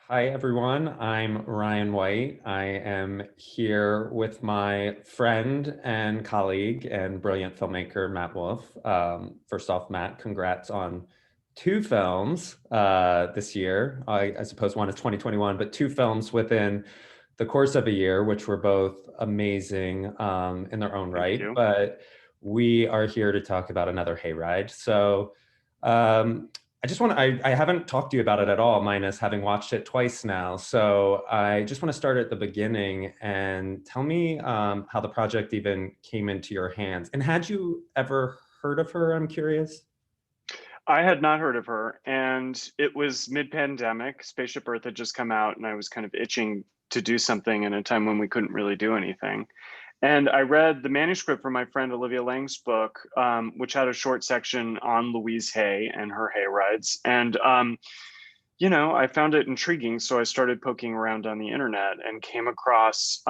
Hi, everyone. I'm Ryan White. I am here with my friend and colleague and brilliant filmmaker, Matt Wolf. First off, Matt, congrats on two films this year. I suppose one is 2021, but two films within the course of a year, which were both amazing in their own Thank right. you. But we are here to talk about another Hayride. Um, I just want to, I haven't talked to you about it at all, minus having watched it twice now. So I just want to start at the beginning and tell me how the project even came into your hands. And had you ever heard of her? I'm curious. I had not heard of her, and it was mid-pandemic. Spaceship Earth had just come out, and I was kind of itching to do something in a time when we couldn't really do anything. And I read the manuscript from my friend Olivia Lang's book, which had a short section on Louise Hay and her hay rides. And I found it intriguing, so I started poking around on the internet and came across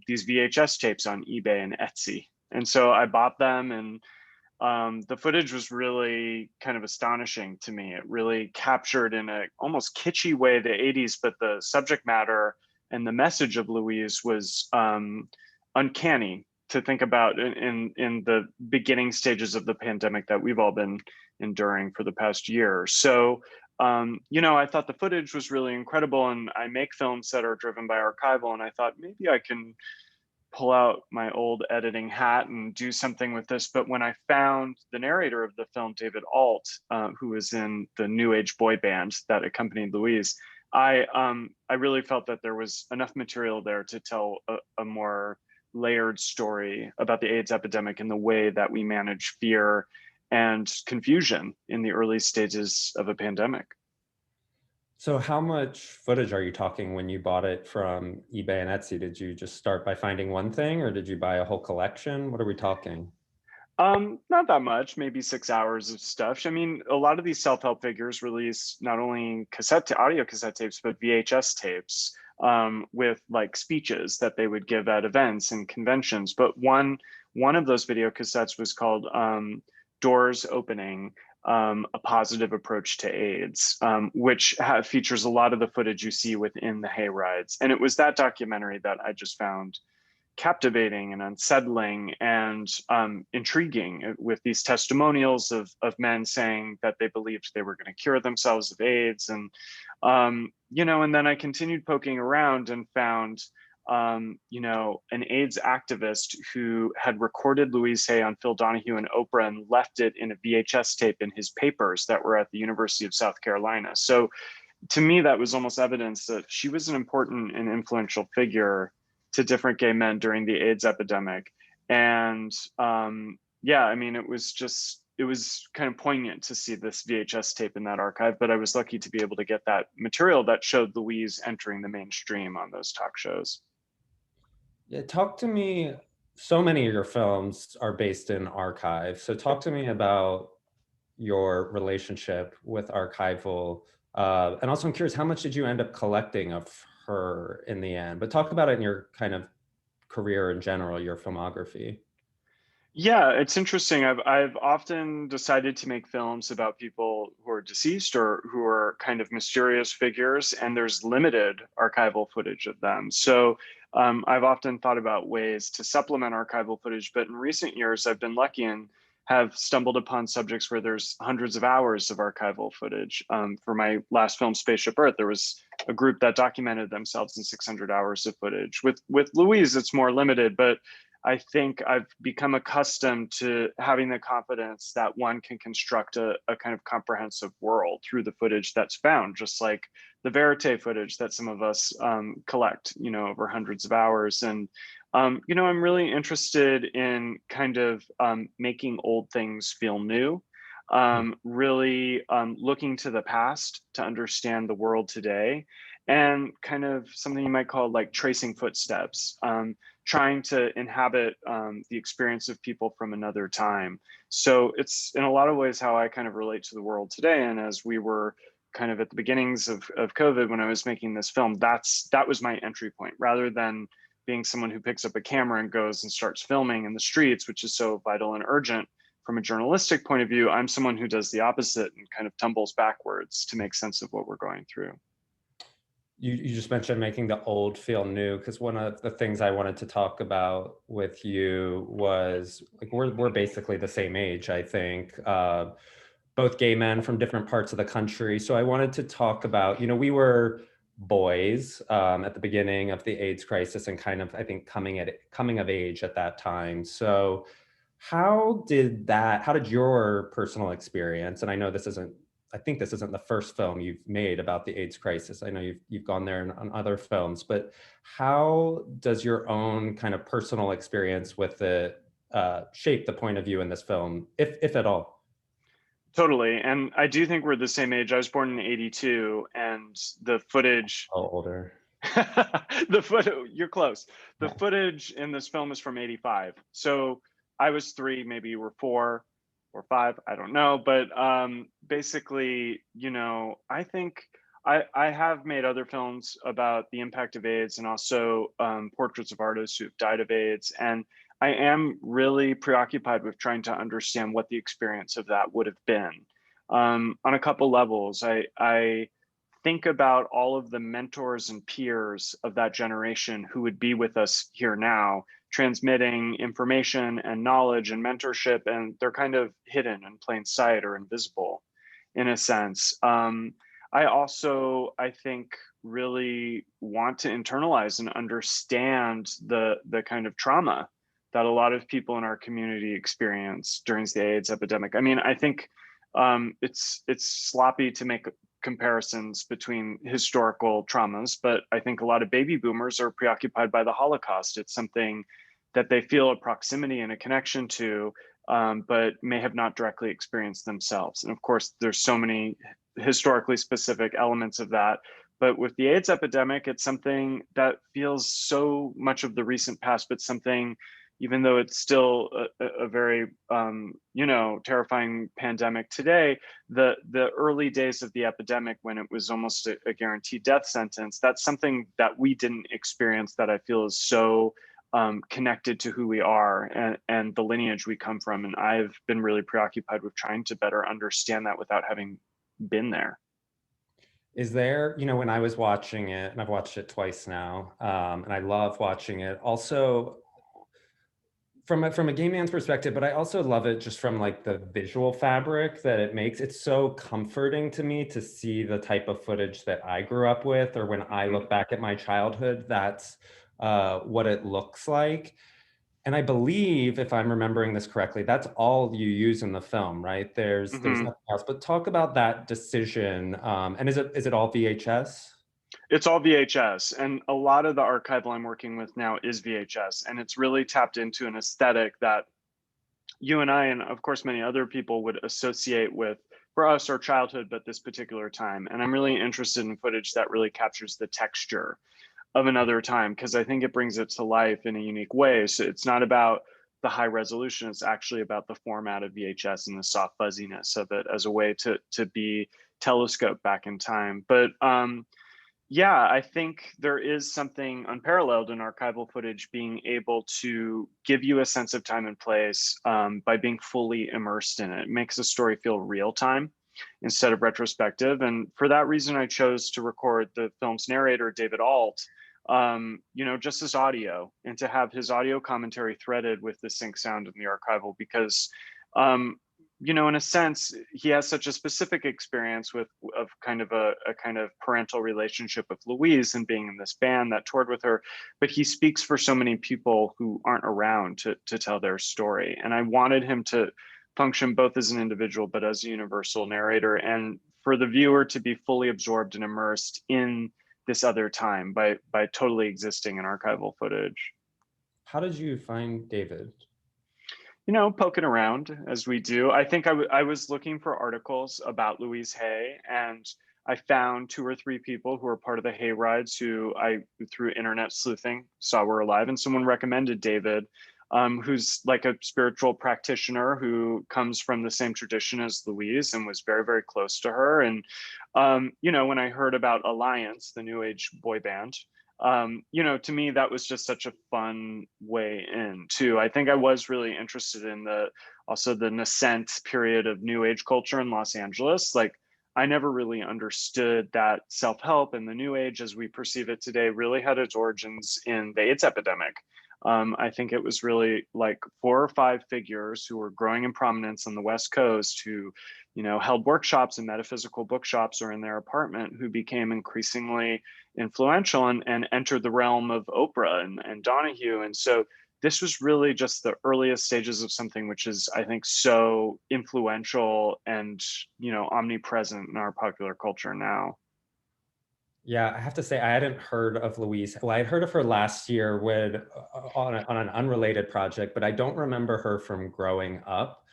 these VHS tapes on eBay and Etsy. And so I bought them, and the footage was really kind of astonishing to me. It really captured in a almost kitschy way the 80s, but the subject matter and the message of Louise was uncanny to think about in the beginning stages of the pandemic that we've all been enduring for the past year. So, I thought the footage was really incredible, and I make films that are driven by archival, and I thought maybe I can pull out my old editing hat and do something with this. But when I found the narrator of the film, David Alt, who was in the New Age boy band that accompanied Louise, I really felt that there was enough material there to tell a more layered story about the AIDS epidemic and the way that we manage fear and confusion in the early stages of a pandemic. So how much footage are you talking when you bought it from eBay and Etsy? Did you just start by finding one thing or did you buy a whole collection? What are we talking? Not that much, maybe 6 hours of stuff. I mean, a lot of these self-help figures release not only cassette to audio cassette tapes, but VHS tapes with like speeches that they would give at events and conventions. But one of those video cassettes was called Doors Opening, a positive approach to AIDS, which features a lot of the footage you see within the hayrides. And it was that documentary that I just found captivating and unsettling and intriguing with these testimonials of men saying that they believed they were going to cure themselves of AIDS. And then I continued poking around and found, an AIDS activist who had recorded Louise Hay on Phil Donahue and Oprah and left it in a VHS tape in his papers that were at the University of South Carolina. So to me, that was almost evidence that she was an important and influential figure to different gay men during the AIDS epidemic. And yeah, I mean, it was kind of poignant to see this VHS tape in that archive, but I was lucky to be able to get that material that showed Louise entering the mainstream on those talk shows. Yeah, talk to me. So many of your films are based in archive. So talk to me about your relationship with archival. And also, I'm curious, how much did you end up collecting of her in the end? But talk about it in your kind of career in general, your filmography. Yeah, it's interesting. I've often decided to make films about people who are deceased or who are kind of mysterious figures, and there's limited archival footage of them. So I've often thought about ways to supplement archival footage, but in recent years, I've been lucky and have stumbled upon subjects where there's hundreds of hours of archival footage. For my last film, Spaceship Earth, there was a group that documented themselves in 600 hours of footage. With Louise, it's more limited, but I think I've become accustomed to having the confidence that one can construct a kind of comprehensive world through the footage that's found, just like the verite footage that some of us collect, over hundreds of hours. And, I'm really interested in kind of making old things feel new. Really looking to the past to understand the world today, and kind of something you might call like tracing footsteps, trying to inhabit the experience of people from another time. So it's in a lot of ways how I kind of relate to the world today. And as we were kind of at the beginnings of COVID, when I was making this film, that was my entry point, rather than being someone who picks up a camera and goes and starts filming in the streets, which is so vital and urgent. From a journalistic point of view, I'm someone who does the opposite and kind of tumbles backwards to make sense of what we're going through. You just mentioned making the old feel new, because one of the things I wanted to talk about with you was like we're basically the same age, I think. Both gay men from different parts of the country. So I wanted to talk about, we were boys at the beginning of the AIDS crisis and kind of, I think, coming of age at that time. So how did your personal experience, and I think this isn't the first film you've made about the AIDS crisis. I know you've gone there on other films, but how does your own kind of personal experience with it shape the point of view in this film, if at all? Totally. And I do think we're the same age. I was born in 82, and the footage, Oh, older. you're close. The Yeah. footage in this film is from 85. So I was 3, maybe you were 4 or 5, I don't know. But basically, I think I have made other films about the impact of AIDS, and also portraits of artists who've died of AIDS. And I am really preoccupied with trying to understand what the experience of that would have been. On a couple levels, I think about all of the mentors and peers of that generation who would be with us here now, transmitting information and knowledge and mentorship, and they're kind of hidden in plain sight or invisible in a sense. I also, I think, really want to internalize and understand the kind of trauma that a lot of people in our community experience during the AIDS epidemic. I mean, I think it's sloppy to make comparisons between historical traumas, but I think a lot of baby boomers are preoccupied by the Holocaust. It's something that they feel a proximity and a connection to, but may have not directly experienced themselves. And of course, there's so many historically specific elements of that. But with the AIDS epidemic, it's something that feels so much of the recent past, but something, even though it's still a very terrifying pandemic today, the early days of the epidemic, when it was almost a guaranteed death sentence, that's something that we didn't experience, that I feel is so connected to who we are, and the lineage we come from. And I've been really preoccupied with trying to better understand that without having been there. Is there, when I was watching it, and I've watched it twice now, and I love watching it also from a gay man's perspective, but I also love it just from like the visual fabric that it makes. It's so comforting to me to see the type of footage that I grew up with, or when I Mm-hmm. look back at my childhood, that's what it looks like. And I believe, if I'm remembering this correctly, that's all you use in the film, right? There's Mm-hmm. nothing else. But talk about that decision. And is it all VHS? It's all VHS, and a lot of the archival I'm working with now is VHS, and it's really tapped into an aesthetic that you and I, and of course many other people, would associate with, for us, our childhood, but this particular time. And I'm really interested in footage that really captures the texture of another time, because I think it brings it to life in a unique way. So it's not about the high resolution, it's actually about the format of VHS and the soft fuzziness of it as a way to be telescoped back in time. But yeah, I think there is something unparalleled in archival footage being able to give you a sense of time and place, by being fully immersed in it. It makes a story feel real time instead of retrospective. And for that reason, I chose to record the film's narrator, David Alt, just as audio, and to have his audio commentary threaded with the sync sound in the archival, because um, in a sense, he has such a specific experience of kind of a kind of parental relationship with Louise, and being in this band that toured with her. But he speaks for so many people who aren't around to tell their story. And I wanted him to function both as an individual but as a universal narrator, and for the viewer to be fully absorbed and immersed in this other time by totally existing in archival footage. How did you find David? Poking around as we do. I think I was looking for articles about Louise Hay, and I found 2 or 3 people who were part of the Hayrides who I, through internet sleuthing, saw were alive. And someone recommended David, who's like a spiritual practitioner who comes from the same tradition as Louise and was very, very close to her. And, when I heard about Alliance, the New Age boy band, to me, that was just such a fun way in too. I think I was really interested in also the nascent period of New Age culture in Los Angeles. Like, I never really understood that self-help and the new age as we perceive it today really had its origins in the AIDS epidemic. I think it was really like 4 or 5 figures who were growing in prominence on the West Coast who, held workshops and metaphysical bookshops or in their apartment who became increasingly influential and entered the realm of Oprah and Donahue. And so this was really just the earliest stages of something which is, I think, so influential and, omnipresent in our popular culture now. Yeah, I have to say I hadn't heard of Louise. Well, I had heard of her last year on an unrelated project, but I don't remember her from growing up.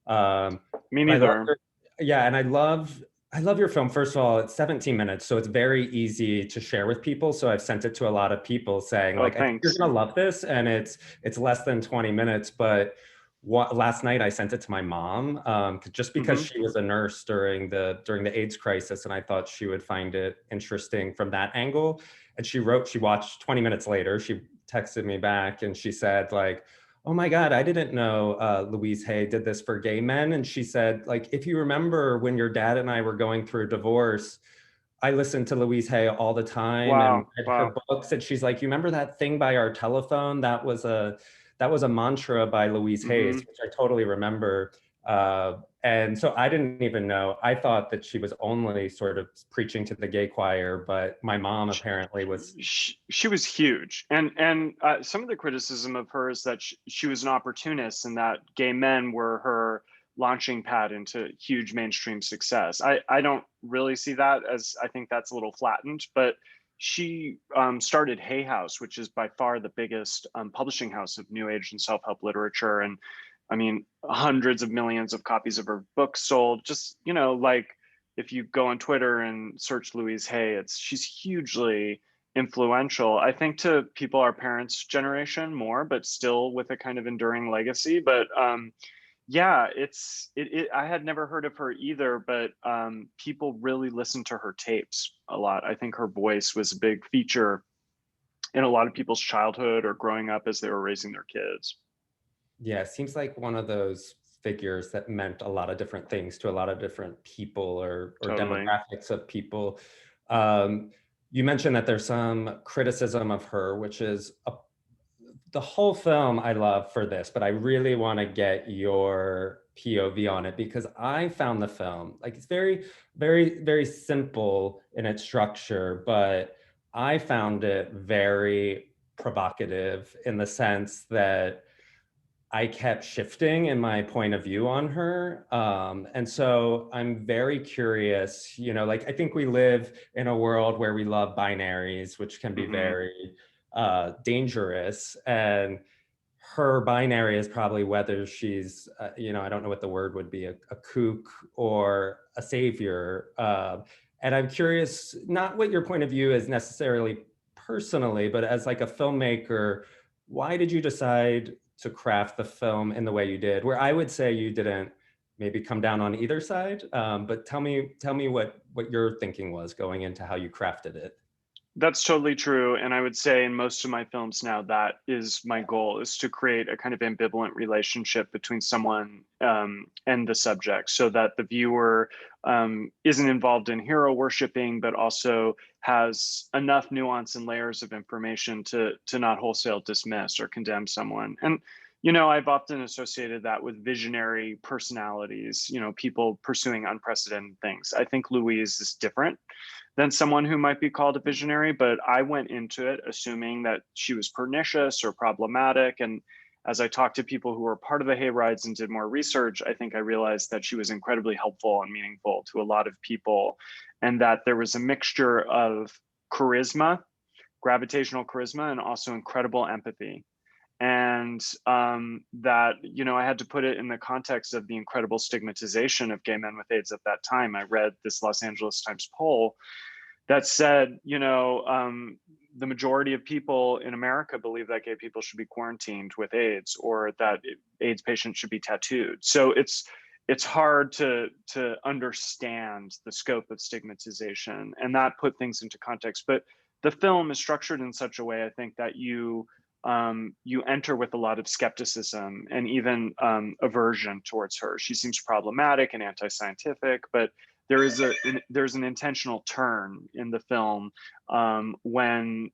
Me But I love neither. her. Yeah, and I love your film. First of all, it's 17 minutes, so it's very easy to share with people. So I've sent it to a lot of people saying, Oh, like, I think you're thanks. gonna love this, and it's less than 20 minutes. But last night I sent it to my mom, just because Hmm. she was a nurse during the AIDS crisis, and I thought she would find it interesting from that angle. And she watched 20 minutes later, she texted me back and she said, like, oh my God, I didn't know Louise Hay did this for gay men. And she said, like, if you remember when your dad and I were going through a divorce, I listened to Louise Hay all the time and Wow. read her Wow. books. And she's like, you remember that thing by our telephone? That was a mantra by Louise Hayes, Hmm. which I totally remember. And so I didn't even know. I thought that she was only sort of preaching to the gay choir, but my mom apparently was. She was huge, and some of the criticism of her is that she was an opportunist and that gay men were her launching pad into huge mainstream success. I don't really see that, as I think that's a little flattened, but she started Hay House, which is by far the biggest publishing house of new age and self-help literature. And I mean, hundreds of millions of copies of her books sold. Just, like, if you go on Twitter and search Louise Hay, she's hugely influential, I think, to people our parents' generation more, but still with a kind of enduring legacy. But yeah, I had never heard of her either, but people really listened to her tapes a lot. I think her voice was a big feature in a lot of people's childhood or growing up as they were raising their kids. Yeah, it seems like one of those figures that meant a lot of different things to a lot of different people or Totally. demographics of people. Um, you mentioned that there's some criticism of her, which is the whole film I love for this, but I really want to get your POV on it because I found the film like it's very, very, very simple in its structure, but I found it very provocative in the sense that I kept shifting in my point of view on her. And so I'm very curious, like I think we live in a world where we love binaries, which can be Hmm. very dangerous. And her binary is probably whether she's, I don't know what the word would be, a kook or a savior. And I'm curious, not what your point of view is necessarily personally, but as like a filmmaker, why did you decide to craft the film in the way you did? Where I would say you didn't maybe come down on either side, but tell me what your thinking was going into how you crafted it. That's totally true. And I would say in most of my films now, that is my goal, is to create a kind of ambivalent relationship between someone and the subject so that the viewer isn't involved in hero worshiping, but also has enough nuance and layers of information to not wholesale dismiss or condemn someone. And I've often associated that with visionary personalities, people pursuing unprecedented things. I think Louise is different than someone who might be called a visionary, but I went into it assuming that she was pernicious or problematic. And as I talked to people who were part of the Hayrides and did more research, I think I realized that she was incredibly helpful and meaningful to a lot of people, and that there was a mixture of charisma, gravitational charisma, and also incredible empathy. And that, I had to put it in the context of the incredible stigmatization of gay men with AIDS at that time. I read this Los Angeles Times poll that said, the majority of people in America believe that gay people should be quarantined with AIDS, or that AIDS patients should be tattooed. So it's hard to understand the scope of stigmatization, and that put things into context. But the film is structured in such a way, I think, that you enter with a lot of skepticism and even aversion towards her. She seems problematic and anti-scientific, but there's an intentional turn in the film when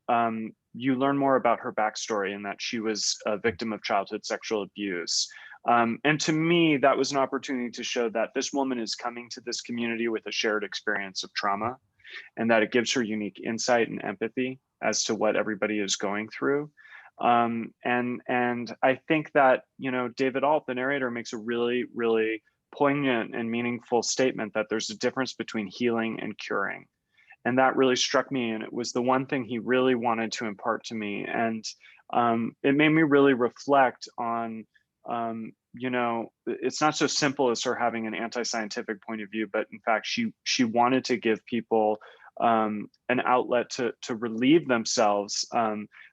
you learn more about her backstory and that she was a victim of childhood sexual abuse. And to me, that was an opportunity to show that this woman is coming to this community with a shared experience of trauma, and that it gives her unique insight and empathy as to what everybody is going through. And I think that, you know, David Alt, the narrator, makes a really, really poignant and meaningful statement that there's a difference between healing and curing. And that really struck me. And it was the one thing he really wanted to impart to me. And it made me really reflect on, you know, it's not so simple as her having an anti-scientific point of view, but in fact, she wanted to give people an outlet to relieve themselves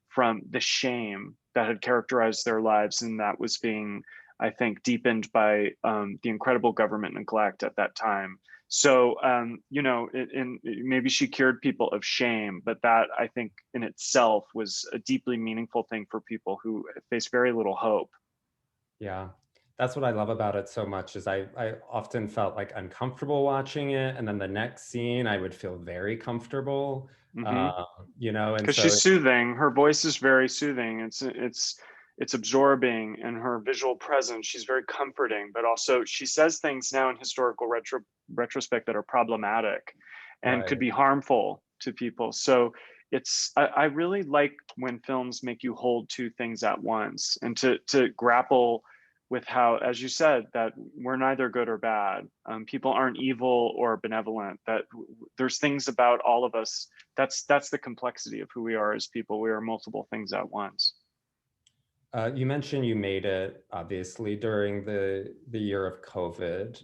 from the shame that had characterized their lives, and that was being, I think, deepened by the incredible government neglect at that time. So, you know, maybe she cured people of shame, but that, I think, in itself was a deeply meaningful thing for people who face very little hope. Yeah, that's what I love about it so much is I often felt like uncomfortable watching it, and then the next scene I would feel very comfortable, Hmm. um, you know, and Because so she's soothing. Her voice is very soothing. It's absorbing, and her visual presence. She's very comforting, but also she says things now in historical retrospect that are problematic, and could right. be harmful to people. So I really like when films make you hold two things at once, and to grapple with how, as you said, that we're neither good or bad. People aren't evil or benevolent. That there's things about all of us. That's the complexity of who we are as people. We are multiple things at once. You mentioned you made it obviously during the year of COVID,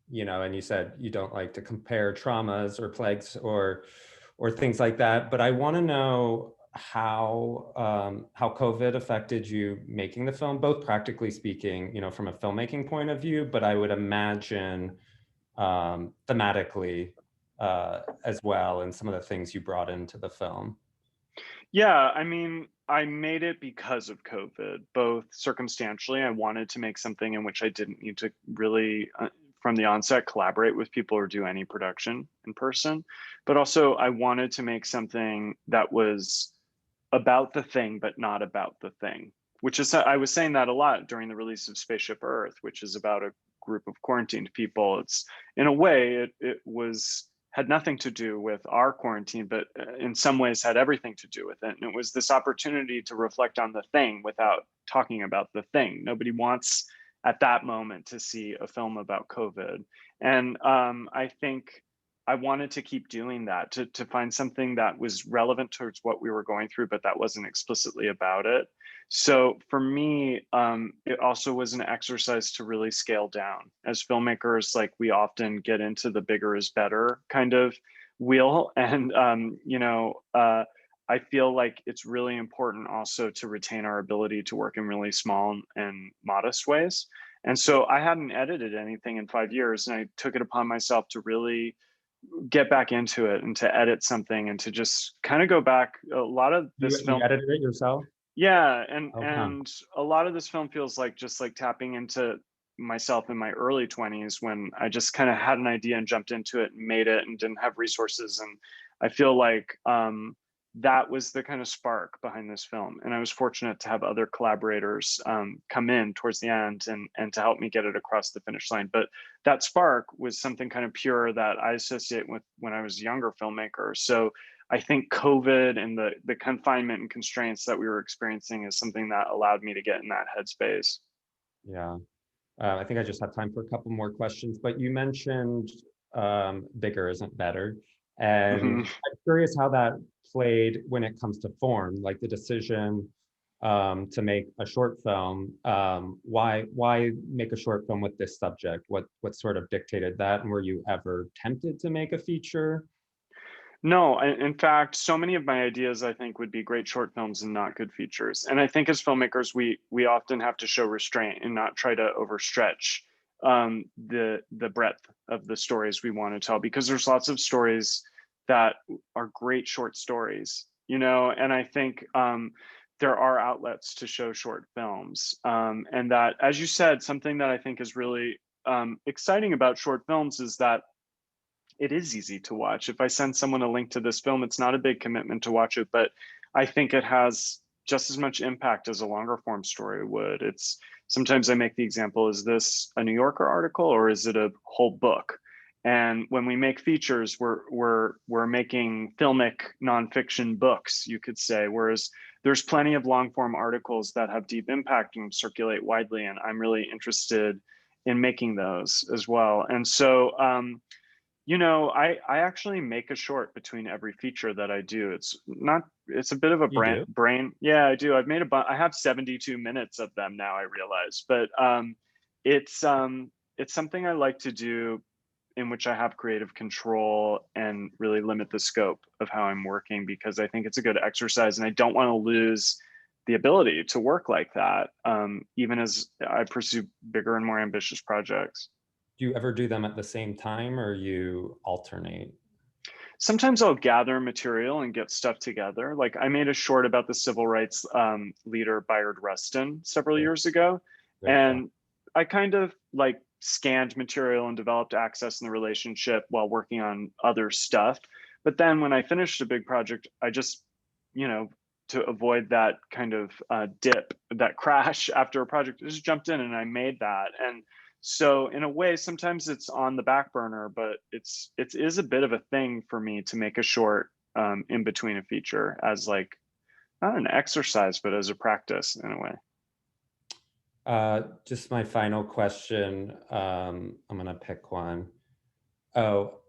you know, and you said you don't like to compare traumas or plagues or things like that. But I want to know how COVID affected you making the film, both practically speaking, you know, from a filmmaking point of view, but I would imagine thematically as well, and some of the things you brought into the film. Yeah, I mean, I made it because of COVID, both circumstantially. I wanted to make something in which I didn't need to really, from the onset, collaborate with people or do any production in person. But also, I wanted to make something that was about the thing, but not about the thing, which is, I was saying that a lot during the release of Spaceship Earth, which is about a group of quarantined people. It's, in a way, it was, had nothing to do with our quarantine, but in some ways had everything to do with it. And it was this opportunity to reflect on the thing without talking about the thing. Nobody wants at that moment to see a film about COVID. And I think I wanted to keep doing that, to find something that was relevant towards what we were going through, but that wasn't explicitly about it. So for me, it also was an exercise to really scale down. As filmmakers, like, we often get into the bigger is better kind of wheel, and you know, I feel like it's really important also to retain our ability to work in really small and modest ways. And so I hadn't edited anything in 5 years, and I took it upon myself to really get back into it and to edit something and to just kind of go back. A lot of You this you film, edited it yourself? yeah, and Oh, wow. and a lot of this film feels like just like tapping into myself in my early 20s, when I just kind of had an idea and jumped into it and made it and didn't have resources. And I feel like that was the kind of spark behind this film. And I was fortunate to have other collaborators come in towards the end and to help me get it across the finish line. But that spark was something kind of pure that I associate with when I was a younger filmmaker. So I think COVID and the confinement and constraints that we were experiencing is something that allowed me to get in that headspace. Yeah. I think I just have time for a couple more questions, but you mentioned bigger isn't better. And Hmm. I'm curious how that played when it comes to form, like the decision to make a short film. Why make a short film with this subject? What sort of dictated that? And were you ever tempted to make a feature? No, in fact, so many of my ideas I think would be great short films and not good features. And I think as filmmakers, we often have to show restraint and not try to overstretch the breadth of the stories we want to tell, because there's lots of stories that are great short stories, you know. And I think there are outlets to show short films, and that, as you said, something that I think is really exciting about short films is that it is easy to watch. If I send someone a link to this film, it's not a big commitment to watch it, but I think it has just as much impact as a longer form story would. It's sometimes I make the example, is this a New Yorker article or is it a whole book? And when we make features, we're making filmic nonfiction books, you could say, whereas there's plenty of long form articles that have deep impact and circulate widely. And I'm really interested in making those as well. And so I actually make a short between every feature that I do. It's a bit of a You do? brain. Yeah, I do. I have 72 minutes of them now, I realize. But it's it's something I like to do in which I have creative control and really limit the scope of how I'm working because I think it's a good exercise and I don't want to lose the ability to work like that, even as I pursue bigger and more ambitious projects. Do you ever do them at the same time or you alternate? Sometimes I'll gather material and get stuff together. Like I made a short about the civil rights leader Bayard Rustin several Yeah, years ago, great film. and I kind of like scanned material and developed access in the relationship while working on other stuff. But then when I finished a big project, I just, you know, to avoid that kind of dip, that crash after a project, I just jumped in and I made that. And so in a way, sometimes it's on the back burner, but it is a bit of a thing for me to make a short in between a feature as like not an exercise, but as a practice in a way. Just my final question. I'm gonna pick one. Oh,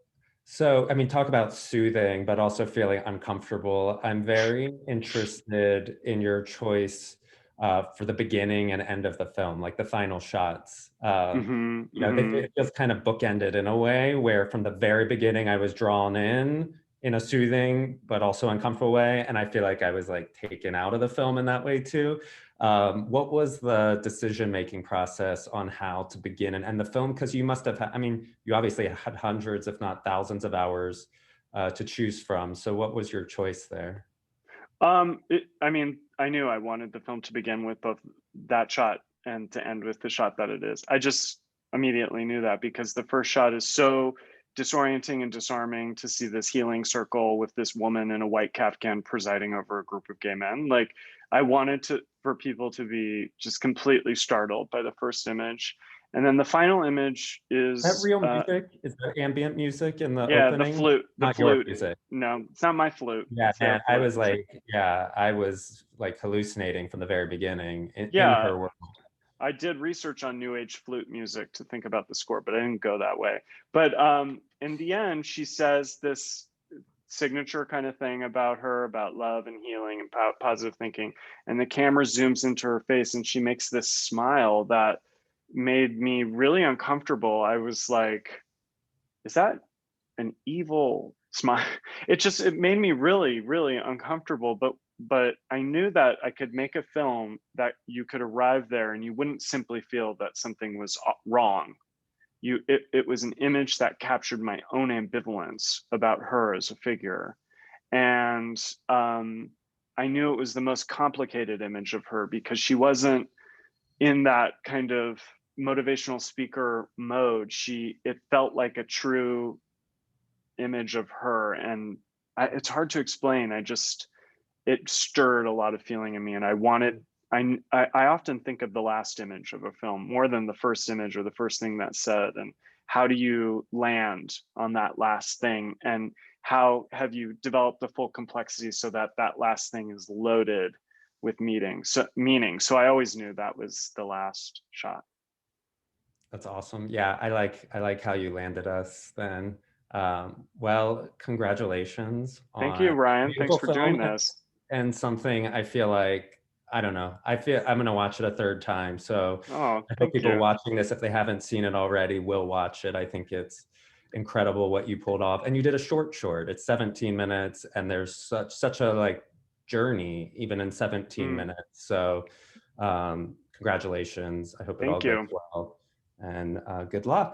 so I mean, talk about soothing, but also feeling uncomfortable. I'm very interested in your choice for the beginning and end of the film, like the final shots. Hmm. It feels kind of bookended in a way where from the very beginning I was drawn in a soothing but also uncomfortable way, and I feel like I was like taken out of the film in that way too. What was the decision-making process on how to begin and end the film? Because you must have had, I mean, you obviously had hundreds, if not thousands of hours to choose from. So what was your choice there? I mean, I knew I wanted the film to begin with both that shot and to end with the shot that it is. I just immediately knew that because the first shot is so disorienting and disarming to see this healing circle with this woman in a white kaftan presiding over a group of gay men. Like I wanted to for people to be just completely startled by the first image. And then the final image That is real music? Is there ambient music in the yeah, opening? the Not your flute. music. No, it's not my flute. Yeah, It's their man. I flute. was like, yeah, I was like hallucinating from the very beginning in Yeah, her world. I did research on new age flute music to think about the score, but I didn't go that way. But in the end, she says this signature kind of thing about her, about love and healing and positive thinking. And the camera zooms into her face and she makes this smile that made me really uncomfortable. I was like, is that an evil smile? It made me really, really uncomfortable. But I knew that I could make a film that you could arrive there and you wouldn't simply feel that something was wrong. It was an image that captured my own ambivalence about her as a figure. And I knew it was the most complicated image of her because she wasn't in that kind of motivational speaker mode. It felt like a true image of her, and it's hard to explain. It stirred a lot of feeling in me, and I wanted. I often think of the last image of a film more than the first image or the first thing that's said, and how do you land on that last thing, and how have you developed the full complexity so that that last thing is loaded with meaning. So I always knew that was the last shot. That's awesome. Yeah, I like how you landed us then. Well, congratulations Thank you, on a Ryan. Thanks beautiful for doing film this. and something I feel like, I don't know. I feel I'm gonna watch it a third time. So Oh, I hope thank people you. watching this, if they haven't seen it already, will watch it. I think it's incredible what you pulled off. And you did a short. It's 17 minutes and there's such a like journey even in 17 Mm, minutes. So congratulations. I hope it all thank goes you. well and good luck.